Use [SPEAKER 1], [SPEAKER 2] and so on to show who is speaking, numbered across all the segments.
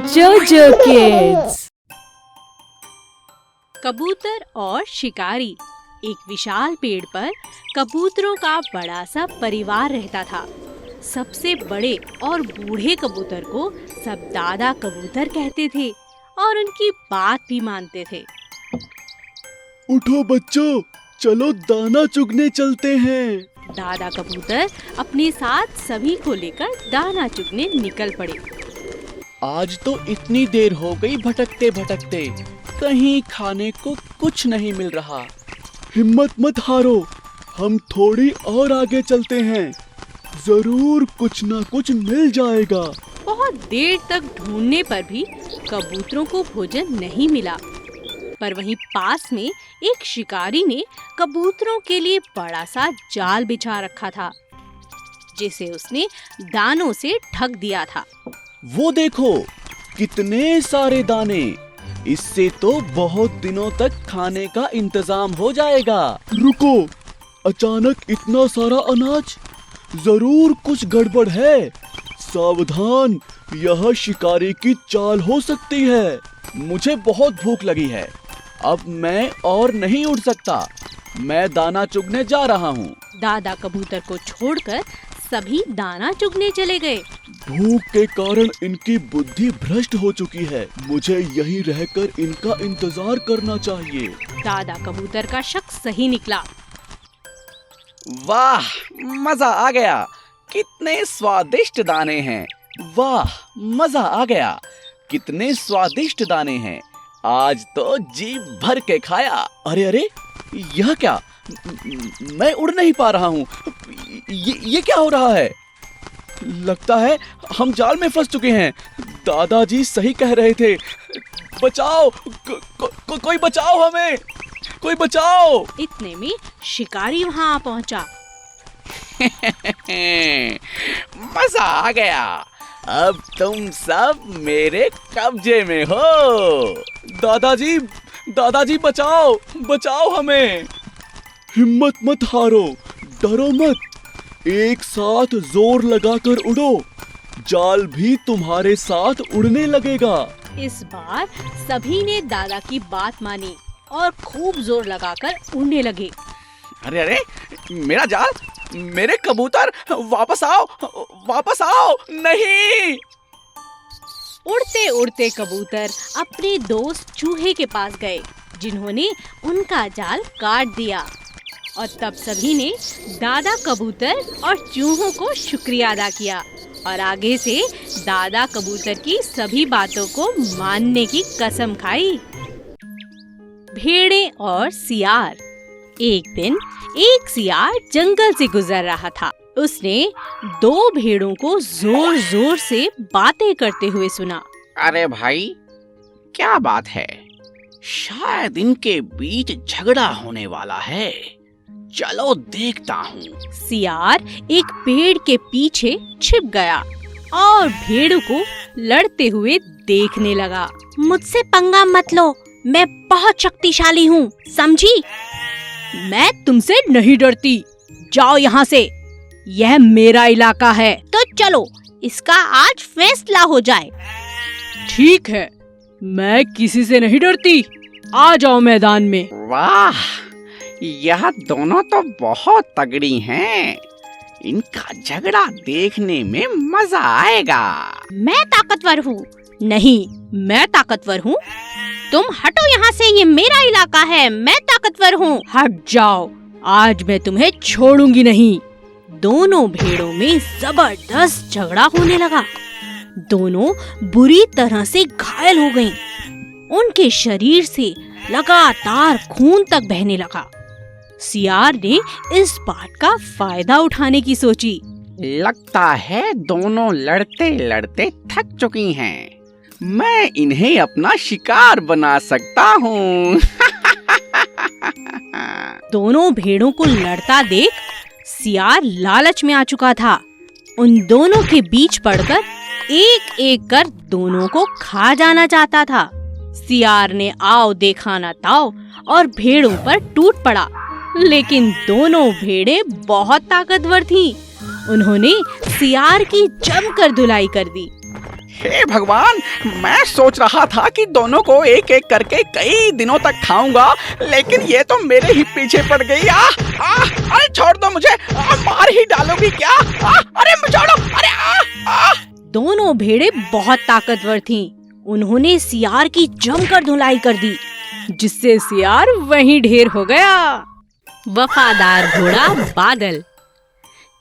[SPEAKER 1] जोजो किड्स।
[SPEAKER 2] कबूतर और शिकारी। एक विशाल पेड़ पर कबूतरों का बड़ा सा परिवार रहता था। सबसे बड़े और बूढ़े कबूतर को सब दादा कबूतर कहते थे और उनकी बात भी मानते थे।
[SPEAKER 3] उठो बच्चों, चलो दाना चुगने चलते हैं।
[SPEAKER 2] दादा कबूतर अपने साथ सभी को लेकर दाना चुगने निकल पड़े।
[SPEAKER 4] आज तो इतनी देर हो गई भटकते भटकते, कहीं खाने को कुछ नहीं मिल रहा।
[SPEAKER 3] हिम्मत मत हारो, हम थोड़ी और आगे चलते हैं, जरूर कुछ ना कुछ मिल जाएगा।
[SPEAKER 2] बहुत देर तक ढूंढने पर भी कबूतरों को भोजन नहीं मिला। पर वहीं पास में एक शिकारी ने कबूतरों के लिए बड़ा सा जाल बिछा रखा था, जिसे उसने दानों से ढक दिया था।
[SPEAKER 4] वो देखो, कितने सारे दाने! इससे तो बहुत दिनों तक खाने का इंतजाम हो जाएगा।
[SPEAKER 3] रुको, अचानक इतना सारा अनाज, जरूर कुछ गड़बड़ है। सावधान, यह शिकारी की चाल हो सकती है।
[SPEAKER 4] मुझे बहुत भूख लगी है, अब मैं और नहीं उड़ सकता। मैं दाना चुगने जा रहा हूँ।
[SPEAKER 2] दादा कबूतर को छोड़कर सभी दाना चुगने चले गए।
[SPEAKER 3] भूख के कारण इनकी बुद्धि भ्रष्ट हो चुकी है। मुझे यहीं रहकर इनका इंतजार करना चाहिए।
[SPEAKER 2] दादा कबूतर का शक सही निकला।
[SPEAKER 4] वाह, मजा आ गया! कितने स्वादिष्ट दाने हैं! वाह, मजा आ गया! कितने स्वादिष्ट दाने हैं! आज तो जी भर के खाया। अरे अरे, यह क्या? मैं उड़ नहीं पा रहा हूँ। ये क्या हो रहा है? लगता है हम जाल में फंस चुके हैं। दादाजी सही कह रहे थे। बचाओ, कोई बचाओ हमें! कोई बचाओ!
[SPEAKER 2] इतने में शिकारी वहाँ आ पहुँचा।
[SPEAKER 4] मजा आ गया! अब तुम सब मेरे कब्जे में हो। दादाजी बचाओ, बचाओ हमें!
[SPEAKER 3] हिम्मत मत हारो, डरो मत। एक साथ जोर लगाकर उड़ो, जाल भी तुम्हारे साथ उड़ने लगेगा।
[SPEAKER 2] इस बार सभी ने दादा की बात मानी और खूब जोर लगाकर उड़ने लगे।
[SPEAKER 4] अरे अरे, मेरा जाल, मेरे कबूतर, वापस आओ, वापस आओ! नहीं!
[SPEAKER 2] उड़ते उड़ते कबूतर अपने दोस्त चूहे के पास गए, जिन्होंने उनका जाल काट दिया। और तब सभी ने दादा कबूतर और चूहों को शुक्रिया अदा किया और आगे से दादा कबूतर की सभी बातों को मानने की कसम खाई। भेड़ें और सियार। एक दिन एक सियार जंगल से गुजर रहा था। उसने दो भेड़ों को जोर जोर से बातें करते हुए सुना।
[SPEAKER 4] अरे भाई, क्या बात है? शायद इनके बीच झगड़ा होने वाला है। चलो देखता हूँ।
[SPEAKER 2] सियार एक पेड़ के पीछे छिप गया और भेड़ों को लड़ते हुए देखने लगा। मुझसे पंगा मत लो, मैं बहुत शक्तिशाली हूँ, समझी? मैं तुमसे नहीं डरती, जाओ यहाँ से, यह मेरा इलाका है। तो चलो, इसका आज फैसला हो जाए।
[SPEAKER 1] ठीक है, मैं किसी से नहीं डरती, आ जाओ मैदान में।
[SPEAKER 4] वाह, यह दोनों तो बहुत तगड़ी हैं। इनका झगड़ा देखने में मजा आएगा।
[SPEAKER 2] मैं ताकतवर हूँ। नहीं, मैं ताकतवर हूँ। तुम हटो यहाँ से, ये मेरा इलाका है, मैं ताकतवर हूँ।
[SPEAKER 1] हट जाओ, आज मैं तुम्हें छोड़ूंगी नहीं।
[SPEAKER 2] दोनों भेड़ों में जबरदस्त झगड़ा होने लगा। दोनों बुरी तरह से घायल हो गईं। उनके शरीर से लगातार खून तक बहने लगा। सियार ने इस बात का फायदा उठाने की सोची।
[SPEAKER 4] लगता है दोनों लड़ते लड़ते थक चुकी हैं। मैं इन्हें अपना शिकार बना सकता हूँ।
[SPEAKER 2] दोनों भेड़ों को लड़ता देख सियार लालच में आ चुका था। उन दोनों के बीच पड़कर एक एक कर दोनों को खा जाना चाहता था। सियार ने आओ देखा ना ताओ और भेड़ों पर टूट पड़ा, लेकिन दोनों भेड़ें बहुत ताकतवर थीं। उन्होंने सियार की जमकर धुलाई कर दी।
[SPEAKER 4] हे भगवान, मैं सोच रहा था कि दोनों को एक एक करके कई दिनों तक खाऊंगा, लेकिन ये तो मेरे ही पीछे पड़ गई। अरे छोड़ दो मुझे, मार ही डालोगी क्या? अरे छोड़ो, अरे
[SPEAKER 2] दोनों भेड़ें बहुत ताकतवर थीं। उन्होंने सियार की जमकर धुलाई कर दी,
[SPEAKER 1] जिससे सियार वहीं ढेर हो गया।
[SPEAKER 2] वफादार घोड़ा बादल।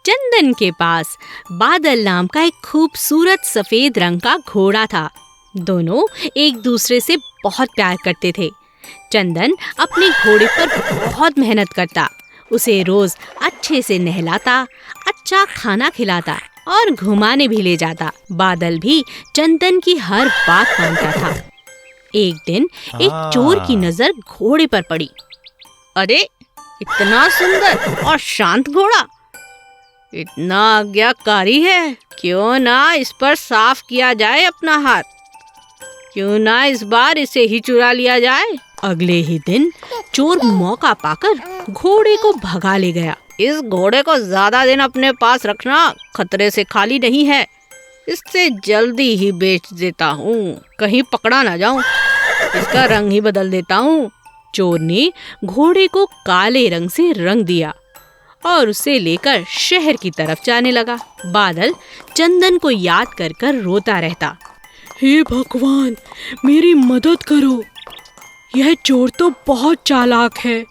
[SPEAKER 2] चंदन के पास बादल नाम का एक खूबसूरत सफेद रंग का घोड़ा था। दोनों एक दूसरे से बहुत प्यार करते थे। चंदन अपने घोड़े पर बहुत मेहनत करता, उसे रोज अच्छे से नहलाता, अच्छा खाना खिलाता और घुमाने भी ले जाता। बादल भी चंदन की हर बात मानता था। एक दिन एक चोर की नजर घोड़े पर पड़ी। अरे, इतना सुंदर और शांत घोड़ा, इतना आज्ञाकारी है, क्यों ना इस पर साफ किया जाए अपना हाथ, क्यों ना इस बार इसे ही चुरा लिया जाए। अगले ही दिन चोर मौका पाकर घोड़े को भगा ले गया। इस घोड़े को ज्यादा दिन अपने पास रखना खतरे से खाली नहीं है, इससे जल्दी ही बेच देता हूँ, कहीं पकड़ा ना जाऊं, इसका रंग ही बदल देता हूँ। चोर ने घोड़े को काले रंग से रंग दिया और उसे लेकर शहर की तरफ जाने लगा। बादल चंदन को याद कर कर रोता रहता।
[SPEAKER 1] हे भगवान, मेरी मदद करो, यह चोर तो बहुत चालाक है,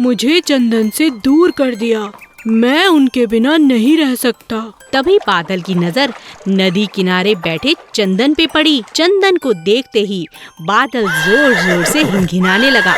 [SPEAKER 1] मुझे चंदन से दूर कर दिया, मैं उनके बिना नहीं रह सकता।
[SPEAKER 2] तभी बादल की नजर नदी किनारे बैठे चंदन पे पड़ी। चंदन को देखते ही बादल जोर जोर से हिनहिनाने लगा।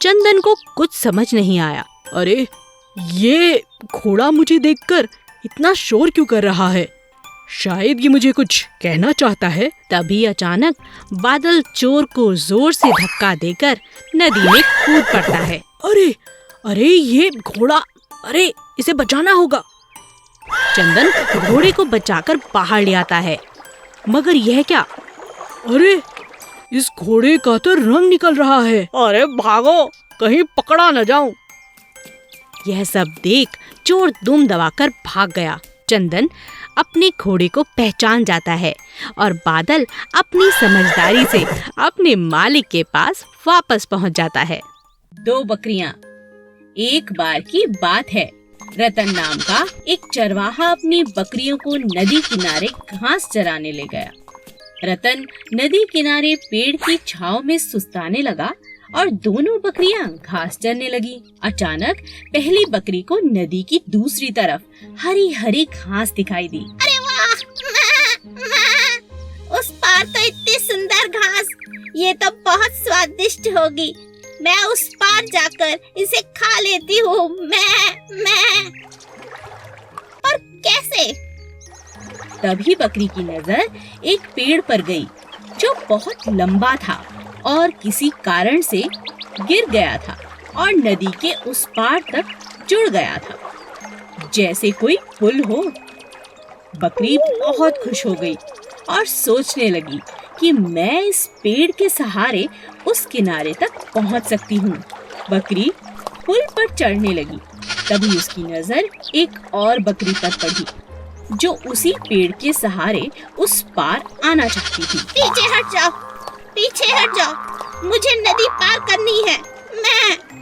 [SPEAKER 2] चंदन को कुछ समझ नहीं आया।
[SPEAKER 1] अरे, ये घोड़ा मुझे देखकर इतना शोर क्यों कर रहा है? शायद ये मुझे कुछ कहना चाहता है।
[SPEAKER 2] तभी अचानक बादल चोर को जोर से धक्का देकर नदी में कूद पड़ता है।
[SPEAKER 1] अरे अरे, ये घोड़ा, अरे इसे बचाना होगा।
[SPEAKER 2] चंदन घोड़े को बचाकर बाहर ले आता है, मगर यह क्या?
[SPEAKER 1] अरे, इस घोड़े का तो रंग निकल रहा है। अरे भागो, कहीं पकड़ा न जाऊं।
[SPEAKER 2] यह सब देख चोर दुम दबाकर भाग गया। चंदन अपने घोड़े को पहचान जाता है और बादल अपनी समझदारी से अपने मालिक के पास वापस पहुंच जाता है। 2 बकरियां। एक बार की बात है, रतन नाम का एक चरवाहा अपनी बकरियों को नदी किनारे घास चराने ले गया। रतन नदी किनारे पेड़ की छांव में सुस्ताने लगा और दोनों बकरियां घास चरने लगी। अचानक पहली बकरी को नदी की दूसरी तरफ हरी हरी घास दिखाई दी।
[SPEAKER 5] अरे वाह, उस पार तो इतनी सुंदर घास, ये तो बहुत स्वादिष्ट होगी, मैं उस पार जाकर इसे खा लेती हूँ। मैं और कैसे?
[SPEAKER 2] तभी बकरी की नजर एक पेड़ पर गई जो बहुत लंबा था और किसी कारण से गिर गया था और नदी के उस पार तक जुड़ गया था, जैसे कोई पुल हो। बकरी बहुत खुश हो गई और सोचने लगी कि मैं इस पेड़ के सहारे उस किनारे तक पहुंच सकती हूँ। बकरी पुल पर चढ़ने लगी। तभी उसकी नजर एक और बकरी पर पड़ी जो उसी पेड़ के सहारे उस पार आना चाहती थी।
[SPEAKER 5] पीछे हट जाओ, पीछे हट जाओ, मुझे नदी पार करनी है।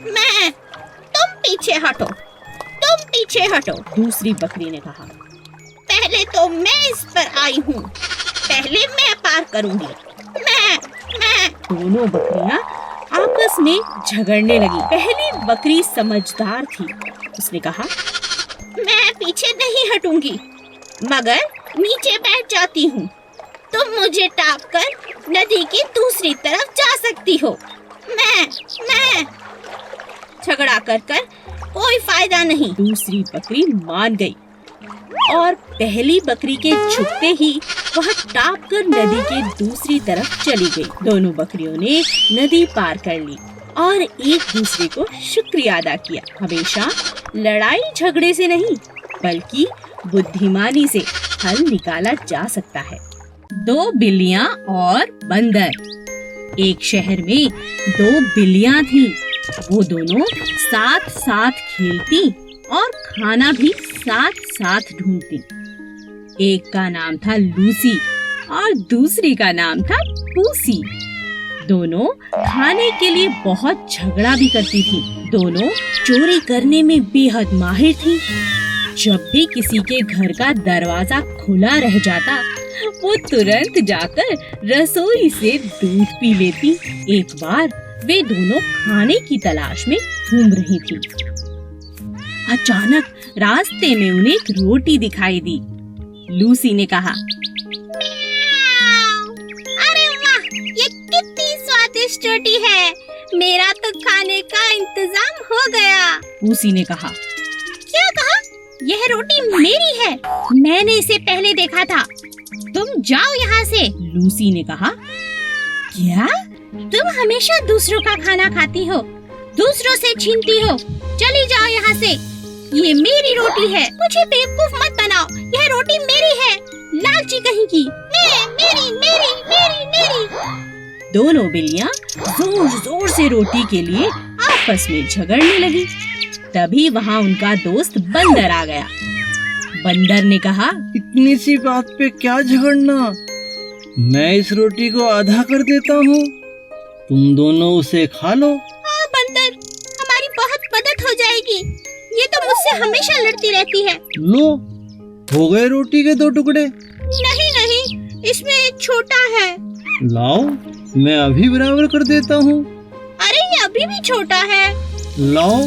[SPEAKER 5] मैं तुम पीछे हटो, तुम पीछे हटो।
[SPEAKER 2] दूसरी बकरी ने कहा,
[SPEAKER 5] पहले तो मैं इस पर आई हूँ, पहले मैं पार करूँगी। मैं
[SPEAKER 2] दोनों बकरियां आपस में झगड़ने लगी। पहली बकरी समझदार थी, उसने कहा,
[SPEAKER 5] मैं पीछे नहीं हटूंगी, मगर नीचे बैठ जाती हूँ। तुम मुझे टाप कर नदी की दूसरी तरफ जा सकती हो। मैं झगड़ा कर कोई फायदा नहीं।
[SPEAKER 2] दूसरी बकरी मान गई और पहली बकरी के झुकते ही वह टाप कर नदी के दूसरी तरफ चली गई। दोनों बकरियों ने नदी पार कर ली और एक दूसरे को शुक्रिया अदा किया। हमेशा लड़ाई झगड़े से नहीं, बल्कि बुद्धिमानी से हल निकाला जा सकता है। 2 बिल्लियां और बंदर। एक शहर में 2 बिल्लियां थीं। वो दोनों साथ साथ खेलती और खाना भी साथ साथ ढूंढती। एक का नाम था लूसी और दूसरी का नाम था पूसी। दोनों खाने के लिए बहुत झगड़ा भी करती थी। दोनों चोरी करने में बेहद माहिर थी। जब भी किसी के घर का दरवाजा खुला रह जाता, वो तुरंत जाकर रसोई से दूध पी लेती। एक बार वे दोनों खाने की तलाश में घूम रही थी। अचानक रास्ते में उन्हें एक रोटी दिखाई दी। लूसी ने कहा,
[SPEAKER 5] अरे वाह, ये कितनी स्वादिष्ट रोटी है। मेरा तो खाने का इंतजाम हो गया।
[SPEAKER 2] पूसी ने कहा,
[SPEAKER 5] क्या कहा? यह रोटी मेरी है। मैंने इसे पहले देखा था। तुम जाओ यहाँ से।
[SPEAKER 2] लूसी ने कहा, क्या?
[SPEAKER 5] तुम हमेशा दूसरों का खाना खाती हो, दूसरों से छीनती हो। चली जाओ यहाँ से। ये मेरी रोटी है। मुझे बेवकूफ मत बनाओ। यह रोटी मेरी है। लालची कहीं की। मेरी मेरी मेरी मेरी।
[SPEAKER 2] दोनों बिल्लियाँ जोर जोर से रोटी के लिए आपस में झगड़ने लगी। तभी वहाँ उनका दोस्त बंदर आ गया। बंदर ने कहा,
[SPEAKER 6] इतनी सी बात पे क्या झगड़ना? मैं इस रोटी को आधा कर देता हूँ, तुम दोनों उसे खा लो।
[SPEAKER 5] हाँ बंदर, हमारी बहुत मदद हो जाएगी। ये तो मुझसे हमेशा लड़ती रहती है।
[SPEAKER 6] लो, हो गए रोटी के 2 टुकड़े।
[SPEAKER 5] नहीं नहीं, इसमें एक छोटा है।
[SPEAKER 6] लाओ, मैं अभी बराबर कर देता हूँ।
[SPEAKER 5] अरे ये अभी भी छोटा है।
[SPEAKER 6] लाओ,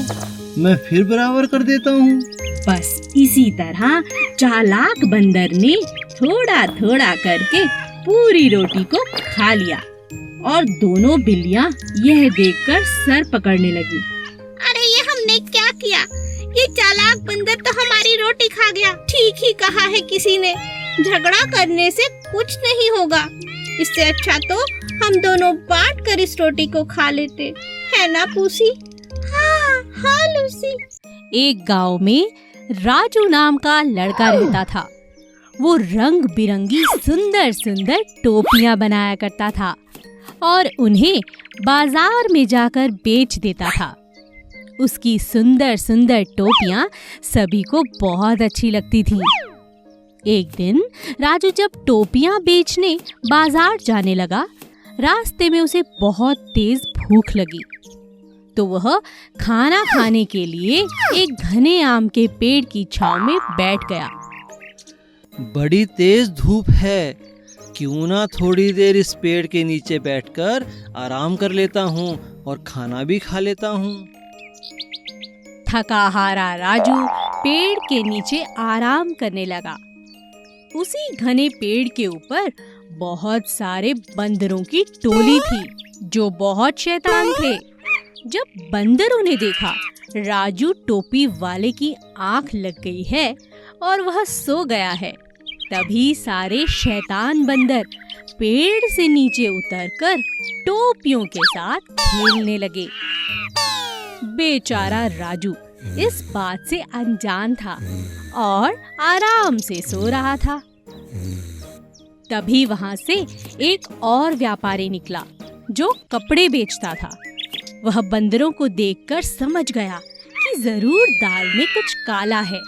[SPEAKER 6] मैं फिर बराबर कर देता हूँ।
[SPEAKER 2] बस इसी तरह चालाक बंदर ने थोड़ा थोड़ा करके पूरी रोटी को खा लिया और दोनों बिल्लियाँ यह देखकर सर पकड़ने लगी।
[SPEAKER 5] अरे ये हमने क्या किया? ये चालाक बंदर तो हमारी रोटी खा गया। ठीक ही कहा है किसी ने, झगड़ा करने से कुछ नहीं होगा। इससे अच्छा तो हम दोनों बांट कर इस रोटी को खा लेते, है ना पूसी? हाँ हाँ लूसी।
[SPEAKER 2] एक गांव में राजू नाम का लड़का रहता था। वो रंग बिरंगी सुंदर सुंदर टोपियां बनाया करता था और उन्हें बाजार में जाकर बेच देता था। उसकी सुंदर सुंदर टोपियां सभी को बहुत अच्छी लगती थीं। एक दिन राजू जब टोपियां बेचने बाजार जाने लगा, रास्ते में उसे बहुत तेज भूख लगी। तो वह खाना खाने के लिए एक घने आम के पेड़ की छांव में बैठ गया।
[SPEAKER 6] बड़ी तेज धूप है, क्यों ना थोड़ी देर इस पेड़ के नीचे बैठकर आराम कर लेता हूँ और खाना भी खा लेता हूँ।
[SPEAKER 2] थका हारा राजू पेड़ के नीचे आराम करने लगा। उसी घने पेड़ के ऊपर बहुत सारे बंदरों की टोली थी जो बहुत शैतान थे। जब बंदरों ने देखा राजू टोपी वाले की आंख लग गई है और वह सो गया है, तभी सारे शैतान बंदर पेड़ से नीचे उतरकर टोपियों के साथ खेलने लगे। बेचारा राजू इस बात से अनजान था और आराम से सो रहा था। तभी वहां से एक और व्यापारी निकला जो कपड़े बेचता था। वह बंदरों को देखकर समझ गया कि जरूर दाल में कुछ काला है।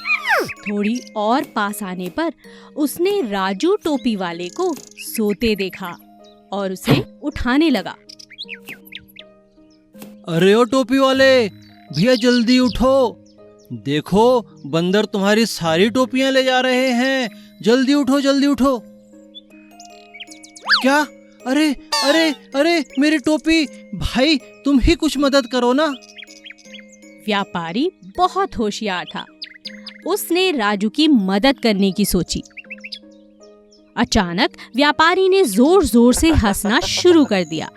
[SPEAKER 2] थोड़ी और पास आने पर उसने राजू टोपी वाले को सोते देखा और उसे उठाने लगा।
[SPEAKER 6] अरे ओ टोपी वाले भैया, जल्दी उठो, देखो बंदर तुम्हारी सारी टोपियां ले जा रहे हैं। जल्दी उठो, जल्दी उठो। क्या? अरे अरे अरे मेरी टोपी! भाई तुम ही कुछ मदद करो ना।
[SPEAKER 2] व्यापारी बहुत होशियार था। उसने राजू की मदद करने की सोची। अचानक व्यापारी ने जोर जोर से हंसना शुरू कर दिया।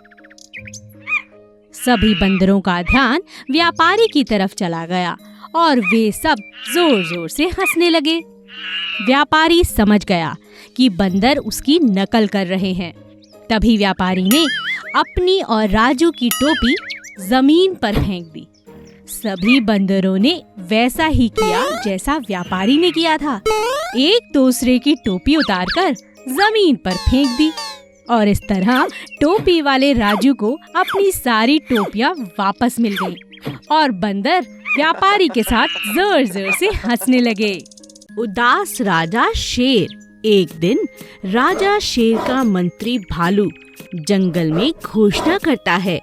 [SPEAKER 2] सभी बंदरों का ध्यान व्यापारी की तरफ चला गया और वे सब जोर जोर से हंसने लगे। व्यापारी समझ गया कि बंदर उसकी नकल कर रहे हैं। तभी व्यापारी ने अपनी और राजू की टोपी जमीन पर फेंक दी। सभी बंदरों ने वैसा ही किया जैसा व्यापारी ने किया था। एक दूसरे की टोपी उतारकर जमीन पर फेंक दी और इस तरह टोपी वाले राजू को अपनी सारी टोपियां वापस मिल गईं और बंदर व्यापारी के साथ जोर जोर से हंसने लगे। उदास राजा शेर एक दिन राजा शेर का मंत्री भालू जंगल में घोषणा करता है।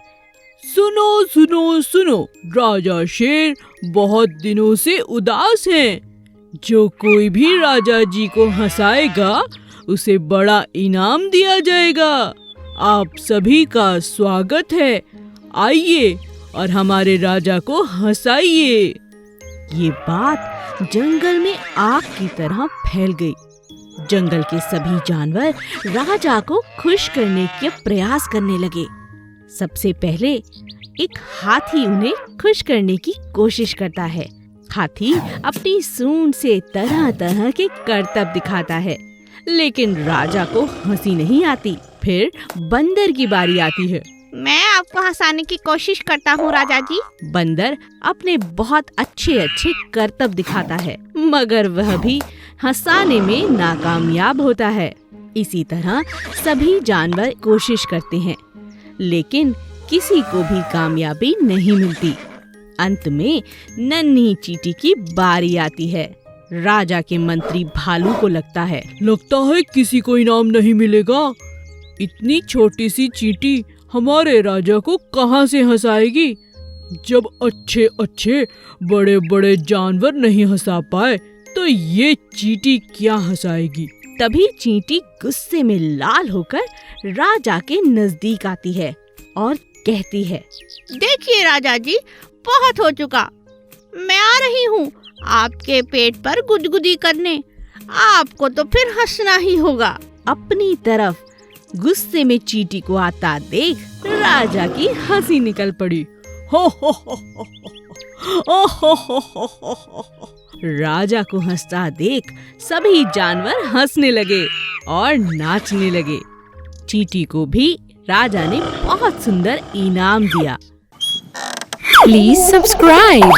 [SPEAKER 1] सुनो सुनो सुनो, राजा शेर बहुत दिनों से उदास हैं। जो कोई भी राजा जी को हंसाएगा उसे बड़ा इनाम दिया जाएगा। आप सभी का स्वागत है, आइए और हमारे राजा को हंसाइए।
[SPEAKER 2] ये बात जंगल में आग की तरह फैल गई। जंगल के सभी जानवर राजा को खुश करने के प्रयास करने लगे। सबसे पहले एक हाथी उन्हें खुश करने की कोशिश करता है। हाथी अपनी सूंड से तरह तरह के करतब दिखाता है, लेकिन राजा को हंसी नहीं आती। फिर बंदर की बारी आती है।
[SPEAKER 5] मैं आपको हंसाने की कोशिश करता हूँ राजा जी।
[SPEAKER 2] बंदर अपने बहुत अच्छे अच्छे करतब दिखाता है, मगर वह भी हंसाने में नाकामयाब होता है। इसी तरह सभी जानवर कोशिश करते हैं, लेकिन किसी को भी कामयाबी नहीं मिलती। अंत में नन्ही चींटी की बारी आती है। राजा के मंत्री भालू को लगता है
[SPEAKER 1] किसी को इनाम नहीं मिलेगा। इतनी छोटी सी चींटी हमारे राजा को कहां से हंसाएगी। जब अच्छे अच्छे बड़े बड़े जानवर नहीं हंसा पाए तो ये चींटी क्या हंसाएगी।
[SPEAKER 2] तभी चींटी गुस्से में लाल होकर राजा के नजदीक आती है और कहती है,
[SPEAKER 5] देखिए राजा जी, बहुत हो चुका। मैं आ रही हूँ आपके पेट पर गुदगुदी करने। आपको तो फिर हंसना ही होगा।
[SPEAKER 2] अपनी तरफ गुस्से में चींटी को आता देख राजा की हंसी निकल पड़ी।
[SPEAKER 1] हो
[SPEAKER 2] राजा को हंसता देख सभी जानवर हंसने लगे और नाचने लगे। चींटी को भी राजा ने बहुत सुंदर इनाम दिया।
[SPEAKER 7] Please subscribe.